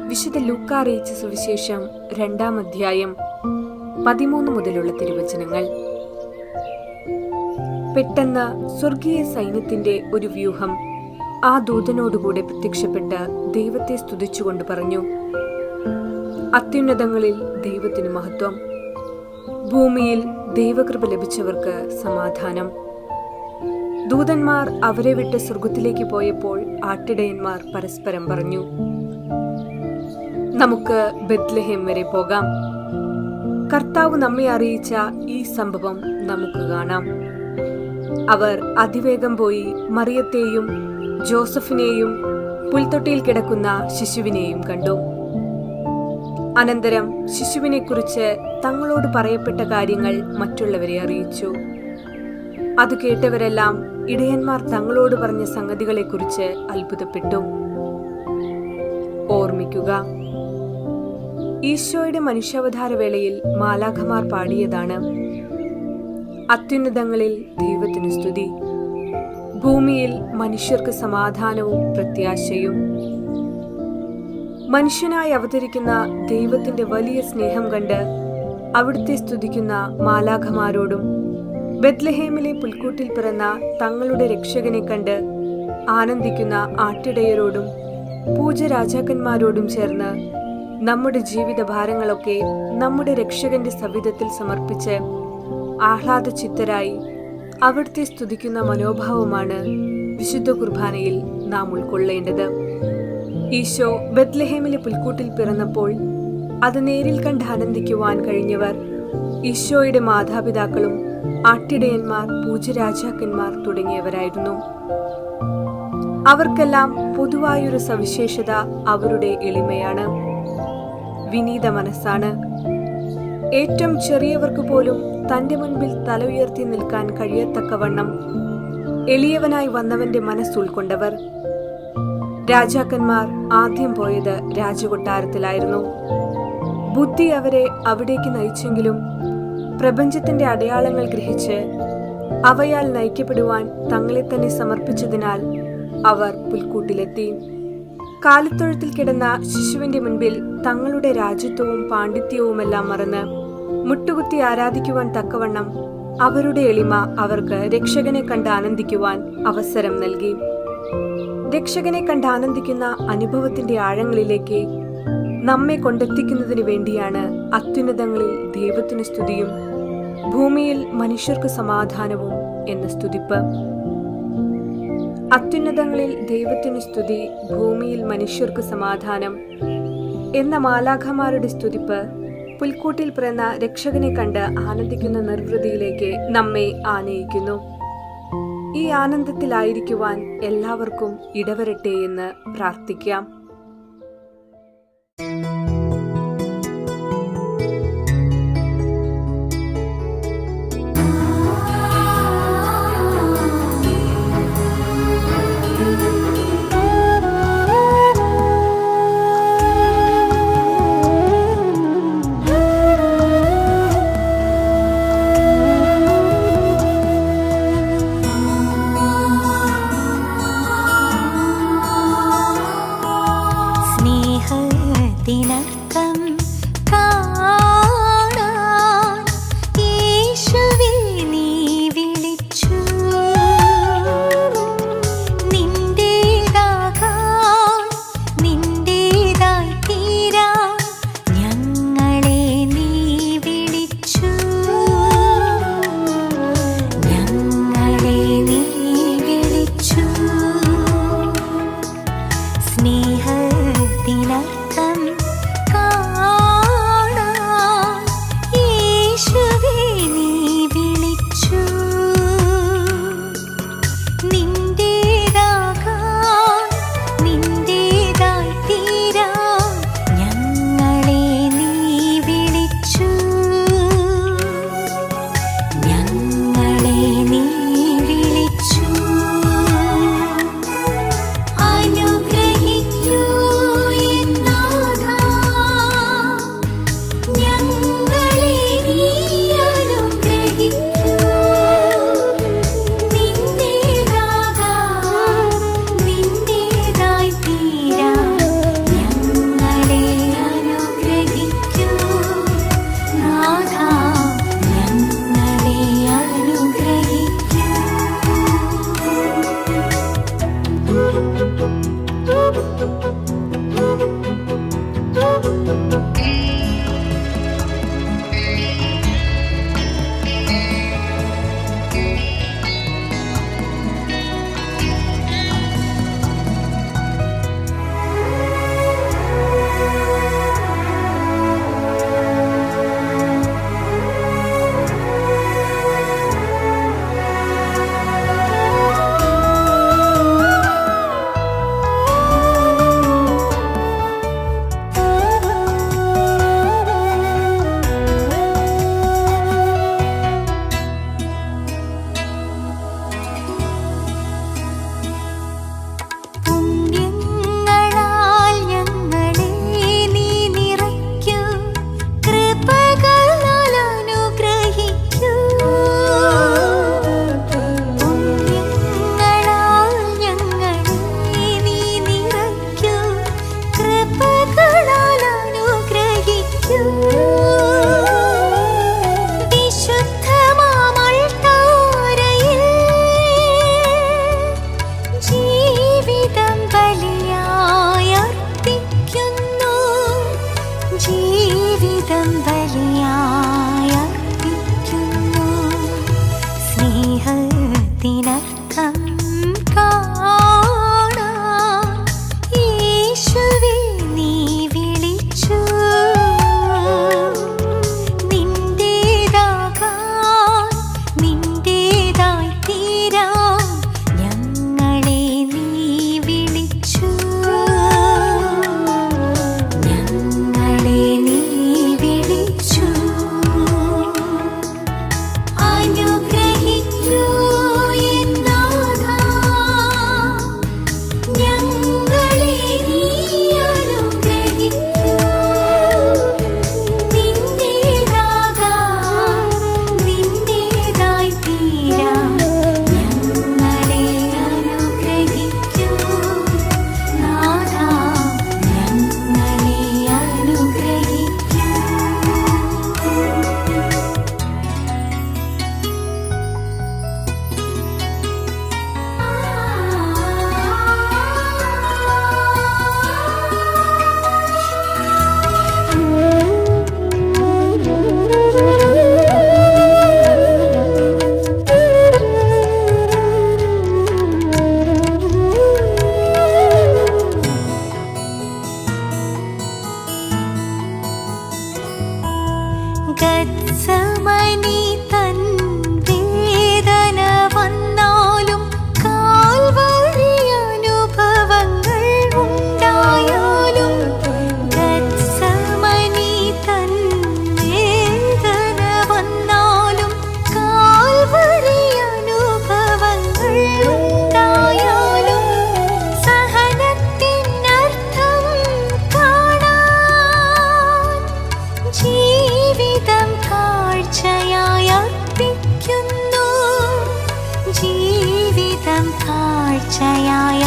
വിശുദ്ധ ലൂക്കാ അറിയിച്ച സുവിശേഷം 2-ാം അധ്യായം 13 മുതലുള്ള തിരുവചനങ്ങൾ. പെട്ടെന്ന് സ്വർഗീയ സൈന്യത്തിന്റെ ഒരു വ്യൂഹം ആ ദൂതനോടുകൂടെ പ്രത്യക്ഷപ്പെട്ട് ദൈവത്തെ സ്തുതിച്ചുകൊണ്ട് പറഞ്ഞു: അത്യുന്നതങ്ങളിൽ ദൈവത്തിന് മഹത്വം, ഭൂമിയിൽ ദൈവകൃപ ലഭിച്ചവർക്ക് സമാധാനം. ദൂതന്മാർ അവരെ വിട്ട് സ്വർഗത്തിലേക്ക് പോയപ്പോൾ ആട്ടിടയന്മാർ പരസ്പരം പറഞ്ഞു: നമുക്ക് ബെത്ലഹേം വരെ പോകാം. കർത്താവ് നമ്മെ അറിയിച്ച ഈ സംഭവം നമുക്ക് കാണാം. അവർ അതിവേഗം പോയി മറിയത്തെയും ജോസഫിനെയും പുൽത്തൊട്ടിയിൽ കിടക്കുന്ന ശിശുവിനെയും കണ്ടു. അനന്തരം ശിശുവിനെക്കുറിച്ച് തങ്ങളോട് പറയപ്പെട്ട കാര്യങ്ങൾ മറ്റുള്ളവരെ അറിയിച്ചു. അത് കേട്ടവരെല്ലാം ഇടയന്മാർ തങ്ങളോട് പറഞ്ഞ സംഗതികളെക്കുറിച്ച് അത്ഭുതപ്പെട്ടു. ഓർമ്മിക്കുക, ഈശോയുടെ മനുഷ്യാവതാര വേളയിൽ മാലാഖമാർ പാടിയതാണ്: അത്യുന്നതങ്ങളിൽ ദൈവത്തിനു സ്തുതി, ഭൂമിയിൽ മനുഷ്യർക്ക് സമാധാനവും പ്രത്യാശയും. മനുഷ്യനായി അവതരിക്കുന്ന ദൈവത്തിന്റെ വലിയ സ്നേഹം കണ്ട് അവിടുത്തെ സ്തുതിക്കുന്ന മാലാഖമാരോടും ബെത്ലഹേമിലെ പുൽക്കൂട്ടിൽ പിറന്ന തങ്ങളുടെ രക്ഷകനെ കണ്ട് ആനന്ദിക്കുന്ന ആട്ടിടയരോടും പൂജരാജാക്കന്മാരോടും ചേർന്ന് നമ്മുടെ ജീവിത ഭാരങ്ങളൊക്കെ നമ്മുടെ രക്ഷകന്റെ സവിധത്തിൽ സമർപ്പിച്ച് ആഹ്ലാദചിത്തരായി അവിടുത്തെ സ്തുതിക്കുന്ന മനോഭാവമാണ് വിശുദ്ധ കുർബാനയിൽ നാം ഉൾക്കൊള്ളേണ്ടത്. ഈശോ ബെത്ലഹേമിലെ പുൽക്കൂട്ടിൽ പിറന്നപ്പോൾ അത് നേരിൽ കണ്ട് ആനന്ദിക്കുവാൻ കഴിഞ്ഞവർ ഈശോയുടെ മാതാപിതാക്കളും ആട്ടിടയന്മാർ, പൂജരാജാക്കന്മാർ തുടങ്ങിയവരായിരുന്നു. അവർക്കെല്ലാം പൊതുവായൊരു സവിശേഷത അവരുടെ എളിമയാണ്, വിനീത മനസ്സാണ്. ഏറ്റവും ചെറിയവർക്ക് പോലും തന്റെ മുൻപിൽ തല ഉയർത്തി നിൽക്കാൻ കഴിയത്തക്കവണ്ണം എളിയവനായി വന്നവന്റെ മനസ്സുൾക്കൊണ്ടവർ. രാജാക്കന്മാർ ആദ്യം പോയത് രാജകൊട്ടാരത്തിലായിരുന്നു. ബുദ്ധി അവരെ അവിടേക്ക് നയിച്ചെങ്കിലും പ്രപഞ്ചത്തിന്റെ അടയാളങ്ങൾ ഗ്രഹിച്ച് അവയാൽ നയിക്കപ്പെടുവാൻ തങ്ങളെ തന്നെ സമർപ്പിച്ചതിനാൽ അവർ പുൽക്കൂട്ടിലെത്തി. കാലിത്തൊഴുത്തിൽ കിടന്ന ശിശുവിന്റെ മുൻപിൽ തങ്ങളുടെ രാജ്യത്വവും പാണ്ഡിത്യവുമെല്ലാം മറന്ന് മുട്ടുകുത്തി ആരാധിക്കുവാൻ തക്കവണ്ണം അവരുടെ എളിമ അവർക്ക് രക്ഷകനെ കണ്ട് ആനന്ദിക്കുവാൻ അവസരം നൽകി. രക്ഷകനെ കണ്ട് ആനന്ദിക്കുന്ന അനുഭവത്തിന്റെ ആഴങ്ങളിലേക്ക് നമ്മെ കൊണ്ടെത്തിക്കുന്നതിന് വേണ്ടിയാണ് അത്യുന്നതങ്ങളിൽ ദൈവത്തിന് സ്തുതിയും ഭൂമിയിൽ മനുഷ്യർക്ക് സമാധാനവും എന്ന സ്തുതിപ്പ്. അത്യുന്നതങ്ങളിൽ ദൈവത്തിന് സ്തുതി, ഭൂമിയിൽ മനുഷ്യർക്ക് സമാധാനം എന്ന മാലാഖമാരുടെ സ്തുതിപ്പ് പുൽക്കൂട്ടിൽ പിറന്ന രക്ഷകനെ കണ്ട് ആനന്ദിക്കുന്ന നിർവൃതിയിലേക്ക് നമ്മെ ആനയിക്കുന്നു. ഈ ആനന്ദത്തിലായിരിക്കുവാൻ എല്ലാവർക്കും ഇടവരട്ടെ എന്ന് പ്രാർത്ഥിക്കാം. സ്നേഹത്തിനർത്ഥം കാണാൻ യേശുവേ നീ വിളിച്ചു. നിന്റേതാകാൻ നിന്റേതായി തീരാൻ ഞങ്ങളെ നീ വിളിച്ചു. ഞങ്ങളെ നീ വിളിച്ചു. സ്നേഹത്തിനർത്ഥം കാണാൻ ഗത്സമനി തൻ വേദന വന്നാലും കാൽവരി അനുഭവങ്ങൾ ഉണ്ടായാലും ഗത്സമനി തൻ വേദന വന്നാലും കാൽവരി അനുഭവങ്ങൾ ഉണ്ടായാലും സഹനത്തിനർത്ഥം കാണാൻ ജീവിതം കാഴ്ചയായി അർപ്പിക്കുന്നു ജീവിതം കാഴ്ചയായി